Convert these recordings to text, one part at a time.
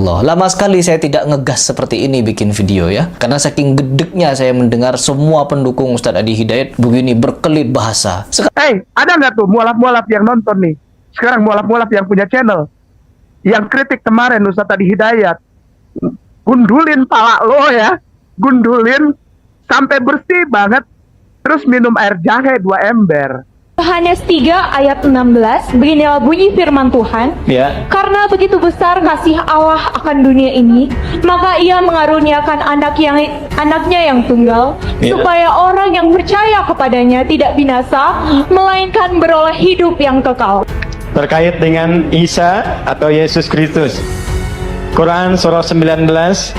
Allah. Lama sekali saya tidak ngegas seperti ini bikin video ya. Karena saking gedeknya saya mendengar semua pendukung Ustadz Adi Hidayat begini berkelit bahasa. Ada nggak tuh mualaf-mualaf yang nonton nih? Sekarang mualaf-mualaf yang punya channel, yang kritik kemarin Ustadz Adi Hidayat, gundulin pala lo ya, gundulin sampai bersih banget, terus minum air jahe 2 ember. Yohanes 3 ayat 16, beginilah bunyi firman Tuhan, karena begitu besar kasih Allah akan dunia ini, maka ia mengaruniakan anaknya yang tunggal, supaya orang yang percaya kepadanya tidak binasa, melainkan beroleh hidup yang kekal. Terkait dengan Isa atau Yesus Kristus, Quran surah 19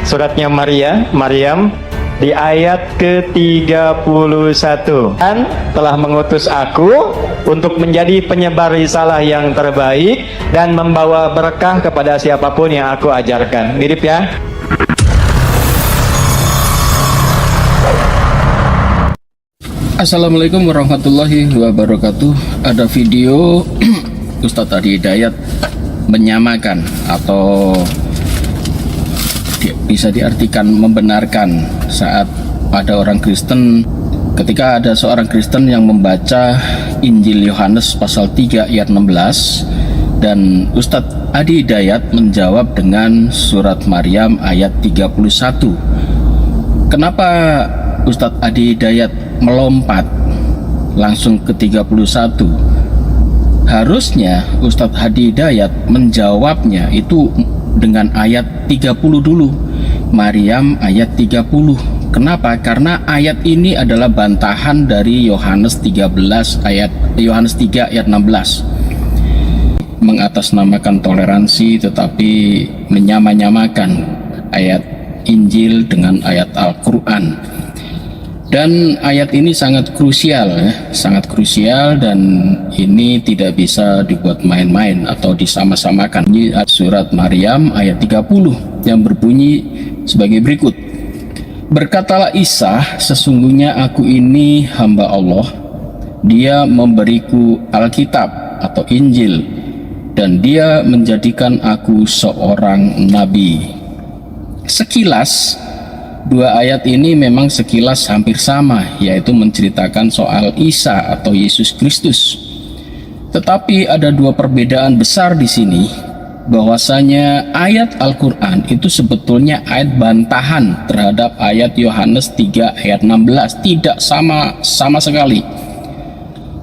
suratnya Maryam di ayat ke-31, dan telah mengutus aku untuk menjadi penyebar risalah yang terbaik dan membawa berkah kepada siapapun yang aku ajarkan. Mirip ya. Assalamualaikum warahmatullahi wabarakatuh. Ada video Ustadz Adi Hidayat menyamakan atau bisa diartikan membenarkan saat ada orang Kristen, ketika ada seorang Kristen yang membaca Injil Yohanes pasal 3 ayat 16 dan Ustadz Adi Hidayat menjawab dengan surat Maryam ayat 31. Kenapa Ustadz Adi Hidayat melompat langsung ke 31? Harusnya Ustadz Adi Hidayat menjawabnya itu dengan ayat 30 dulu, Maryam ayat 30. Kenapa? Karena ayat ini adalah bantahan dari Yohanes 3 ayat 16. Mengatasnamakan toleransi tetapi menyamakan ayat Injil dengan ayat Al-Qur'an. Dan ayat ini sangat krusial ya, sangat krusial, dan ini tidak bisa dibuat main-main atau disama-samakan. Ini surat Maryam ayat 30 yang berbunyi sebagai berikut. Berkatalah Isa, sesungguhnya aku ini hamba Allah, dia memberiku Alkitab atau Injil, dan dia menjadikan aku seorang nabi. Sekilas dua ayat ini memang sekilas hampir sama, yaitu menceritakan soal Isa atau Yesus Kristus. Tetapi ada dua perbedaan besar di sini, bahwasanya ayat Al-Qur'an itu sebetulnya ayat bantahan terhadap ayat Yohanes 3 ayat 16, tidak sama sekali.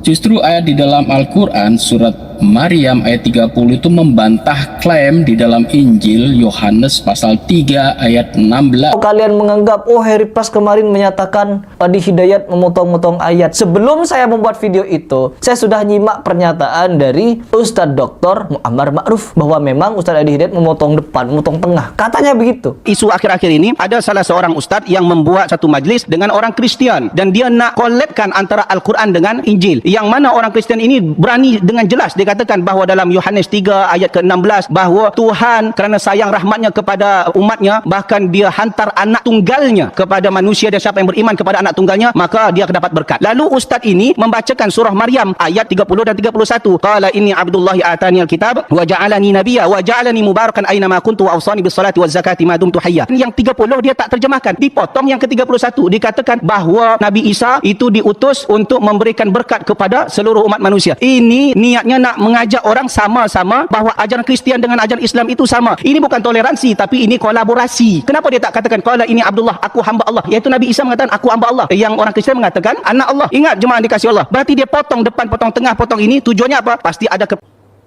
Justru ayat di dalam Al-Qur'an surat Maryam ayat 30 itu membantah klaim di dalam Injil Yohanes pasal 3 ayat 16. Kalian menganggap, oh Harry Pras kemarin menyatakan Adi Hidayat memotong-motong ayat. Sebelum saya membuat video itu, saya sudah nyimak pernyataan dari Ustadz Dr. Muammar Ma'ruf bahwa memang Ustadz Adi Hidayat memotong depan, memotong tengah. Katanya begitu. Isu akhir-akhir ini ada salah seorang ustadz yang membuat satu majlis dengan orang Kristen, dan dia nak collabkan antara Al-Quran dengan Injil, yang mana orang Kristen ini berani dengan jelas dikatakan bahawa dalam Yohanes 3 ayat ke-16 bahawa Tuhan kerana sayang rahmatnya kepada umatnya, bahkan dia hantar anak tunggalnya kepada manusia, dan siapa yang beriman kepada anak tunggalnya maka dia akan dapat berkat. Lalu ustaz ini membacakan surah Maryam ayat 30 dan 31. Qala inni abdullahi atani alkitab wa ja'alani nabiyya wa ja'alani mubarakan aina ma kuntu wa awsani bis salati waz zakati ma dumtu hayya. Yang 30 dia tak terjemahkan, dipotong yang ke-31, dikatakan bahawa Nabi Isa itu diutus untuk memberikan berkat kepada seluruh umat manusia. Ini niatnya nak mengajak orang sama-sama bahawa ajaran Kristian dengan ajaran Islam itu sama. Ini bukan toleransi, tapi ini kolaborasi. Kenapa dia tak katakan qala ini Abdullah, aku hamba Allah? Iaitu Nabi Isa mengatakan aku hamba Allah, yang orang Kristian mengatakan anak Allah. Ingat jemaah dikasih Allah, berarti dia potong depan, potong tengah, potong ini, tujuannya apa? Pasti ada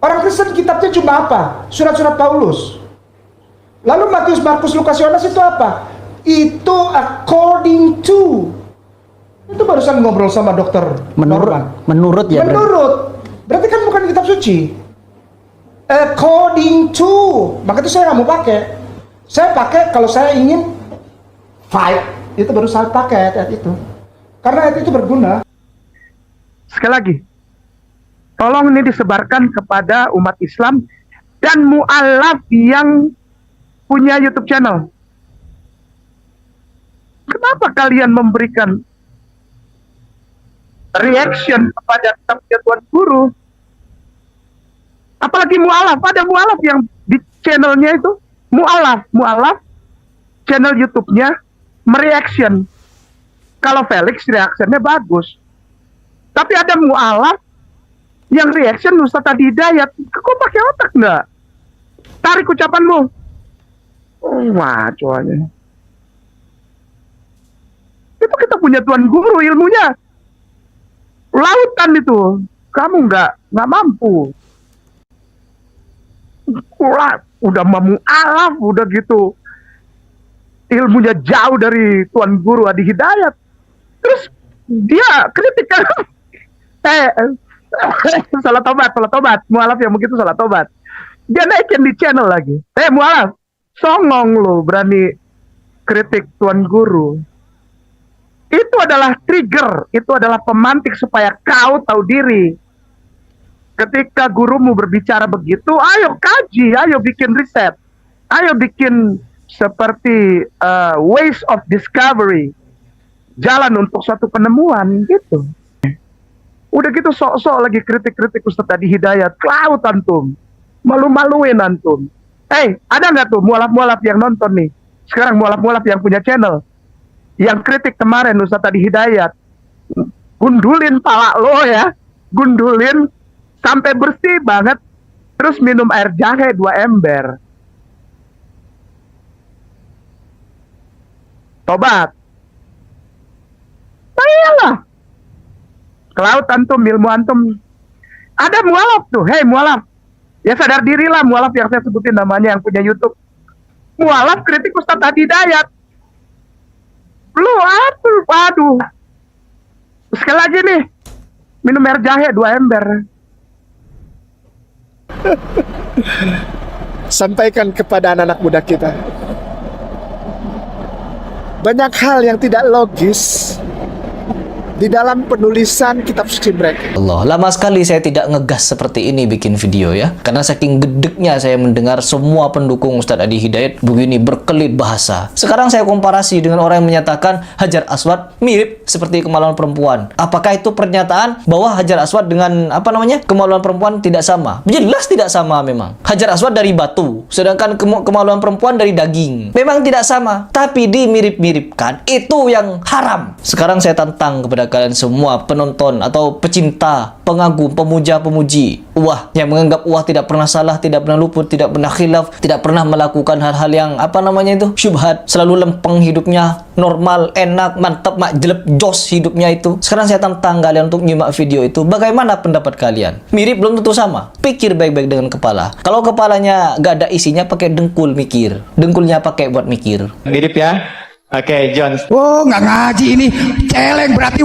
Orang Kristen kitabnya cuma apa? Surat-surat Paulus. Lalu Matius, Markus, Lukas, Yohanes itu apa? Itu according to. Itu barusan ngobrol sama dokter Menurut ya. Berarti kan bukan kitab suci. According to. Maka itu saya nggak mau pakai. Saya pakai kalau saya ingin fight, itu baru saya pakai ayat itu. Karena ayat itu berguna. Sekali lagi, tolong ini disebarkan kepada umat Islam dan mu'alaf yang punya YouTube channel. Kenapa kalian memberikan reaction kepada kitabnya Tuan Guru? Apalagi mu'alaf, ada mu'alaf yang di channelnya itu Mu'alaf channel YouTube-nya mereaction. Kalau Felix reaksinya bagus. Tapi ada mu'alaf yang reaction Ustadz Adi Hidayat. Kok pakai otak nggak? Tarik ucapanmu. Wah, coanya. Itu kita punya Tuan Guru, ilmunya lautan itu. Kamu nggak mampu. Udah mu'alaf, udah gitu. Ilmunya jauh dari Tuan Guru Adi Hidayat. Terus dia kritik kan. Salah tobat. Mu'alaf yang begitu salah tobat. Dia naikin di channel lagi. Mu'alaf, songong lo berani kritik Tuan Guru. Itu adalah trigger, itu adalah pemantik supaya kau tahu diri. Ketika gurumu berbicara begitu, ayo kaji, ayo bikin riset, ayo bikin seperti ways of discovery, jalan untuk suatu penemuan gitu. Udah gitu sok-sok lagi kritik-kritik Ustadz Adi Hidayat, laut antum, malu-maluin antum. Ada nggak tuh mualaf-mualaf yang nonton nih? Sekarang mualaf-mualaf yang punya channel, yang kritik kemarin Ustadz Adi Hidayat, gundulin pala lo ya, gundulin sampai bersih banget, terus minum air jahe 2 ember. Tobat. Iyalah. Ke laut antum, ilmu antum. Ada mualaf tuh, hei mualaf. Ya sadar dirilah mualaf yang saya sebutin namanya yang punya YouTube. Mualaf kritik Ustadz Adi Hidayat. Lu aduh. Sekali lagi nih, minum air jahe 2 ember. Sampaikan kepada anak-anak muda kita, banyak hal yang tidak logis di dalam penulisan kitab suci mereka. Allah, lama sekali saya tidak ngegas seperti ini bikin video ya. Karena saking gedeknya saya mendengar semua pendukung Ustadz Adi Hidayat begini berkelit bahasa. Sekarang saya komparasi dengan orang yang menyatakan Hajar Aswad mirip seperti kemaluan perempuan. Apakah itu pernyataan bahwa Hajar Aswad dengan kemaluan perempuan tidak sama? Jelas tidak sama memang. Hajar Aswad dari batu, sedangkan kemaluan perempuan dari daging. Memang tidak sama, tapi dimirip-miripkan. Itu yang haram. Sekarang saya tantang kepada kalian semua penonton atau pecinta, pengagum, pemuja, pemuji Uwah, yang menganggap Uwah tidak pernah salah, tidak pernah luput, tidak pernah khilaf, tidak pernah melakukan hal-hal yang syubhat, selalu lempeng hidupnya, normal, enak, mantap, jelek, jos hidupnya itu. Sekarang saya tantang kalian untuk nyimak video itu. Bagaimana pendapat kalian? Mirip belum tentu sama. Pikir baik-baik dengan kepala. Kalau kepalanya gak ada isinya, pakai dengkul mikir. Dengkulnya pakai buat mikir. Mirip ya? Oke, John. Oh, nggak ngaji ini. Celeng berarti